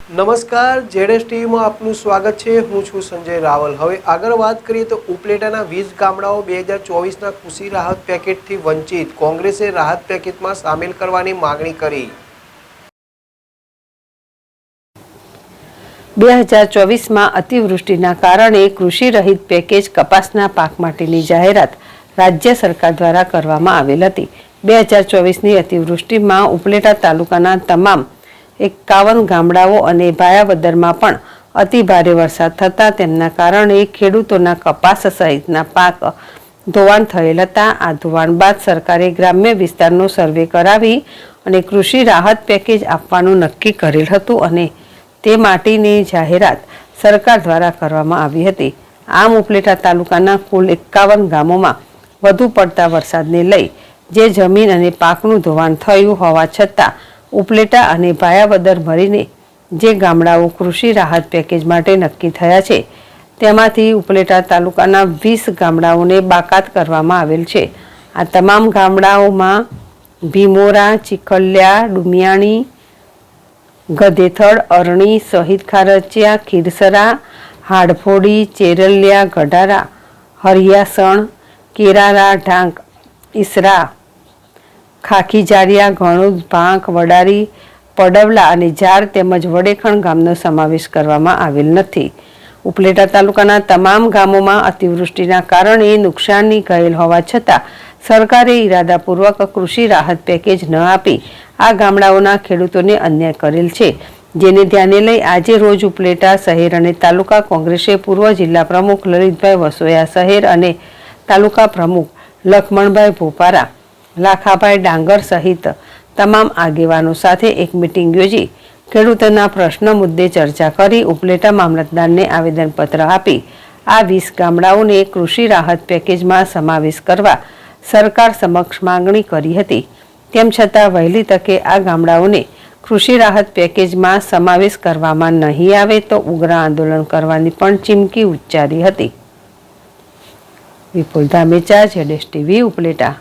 નમસ્કાર, જેડેશ ટીવીમાં આપનું સ્વાગત છે। હું છું સંજય રાવલ। હવે આગળ વાત કરીએ તો ઉપલેટાના 20 ગામડાઓ 2024ના કૃષિ રાહત પેકેજથી વંચિત। કોંગ્રેસે રાહત પેકેજમાં સામેલ કરવાની માંગણી કરી। 2024માં અતિવૃષ્ટિના કારણે કૃષિ રહિત પેકેજ કપાસના પાક માટેની જાહેરાત રાજ્ય સરકાર દ્વારા કરવામાં આવેલ હતી। 2024ની અતિવૃષ્ટિમાં ઉપલેટા તાલુકાના તમામ 51 ગામડાઓ અને ભાયાવદરમાં પણ અતિ ભારે વરસાદ થતાં તેમના કારણે ખેડૂતોના કપાસ સહિતના પાક ધોવાણ થયેલ હતા। આ ધોવાણ બાદ સરકારે ગ્રામ્ય વિસ્તારનો સર્વે કરાવી અને કૃષિ રાહત પેકેજ આપવાનું નક્કી કરેલ હતું અને તે માટેની જાહેરાત સરકાર દ્વારા કરવામાં આવી હતી। આમ ઉપલેટા તાલુકાના કુલ 51 ગામોમાં વધુ પડતા વરસાદને લઈ જે જમીન અને પાકનું ધોવાણ થયું હોવા છતાં ઉપલેટા અને ભાયાવદર મળીને જે ગામડાઓ કૃષિ રાહત પેકેજ માટે નક્કી થયા છે તેમાંથી ઉપલેટા તાલુકાના 20 ગામડાઓને બાકાત કરવામાં આવેલ છે। આ તમામ ગામડાઓમાં ભીમોરા, ચીખલિયા, ડુમિયાણી, ગધેથડ, અરણી, શહીદ ખારચિયા, ખીરસરા, હાડફોડી, ચેરલિયા, ગઢારા, હરિયાસણ, કેરારા, ઢાંક, ઈસરા, ખાખીજારિયા, ઘણુદ, ભાંખ, વડારી, પડવલા અને ઝાર તેમજ વડેખણ ગામનો સમાવેશ કરવામાં આવેલ નથી। ઉપલેટા તાલુકાના તમામ ગામોમાં અતિવૃષ્ટિના કારણે નુકસાની ગયેલ હોવા છતાં સરકારે ઇરાદાપૂર્વક કૃષિ રાહત પેકેજ ન આપી આ ગામડાઓના ખેડૂતોને અન્યાય કરેલ છે, જેને ધ્યાને લઈ આજે રોજ ઉપલેટા શહેર અને તાલુકા કોંગ્રેસે પૂર્વ જિલ્લા પ્રમુખ લલિતભાઈ વસોયા, શહેર અને તાલુકા પ્રમુખ લખમણભાઈ ભોપારા, લાખાભાઈ ડાંગર સહિત તમામ આગેવાનો સાથે એક મિટિંગ યોજી ખેડૂતોના પ્રશ્ન મુદ્દે ચર્ચા કરી ઉપલેટા મામલતદારને આવેદનપત્ર આપી આ 20 ગામડાઓને કૃષિ રાહત પેકેજમાં સમાવેશ કરવા સરકાર સમક્ષ માંગણી કરી હતી। તેમ છતાં વહેલી તકે આ ગામડાઓને કૃષિ રાહત પેકેજમાં સમાવેશ કરવામાં નહીં આવે તો ઉગ્ર આંદોલન કરવાની પણ ચીમકી ઉચ્ચારી હતી। વિપુલ ધામેચા, જેડેશ ટીવી, ઉપલેટા।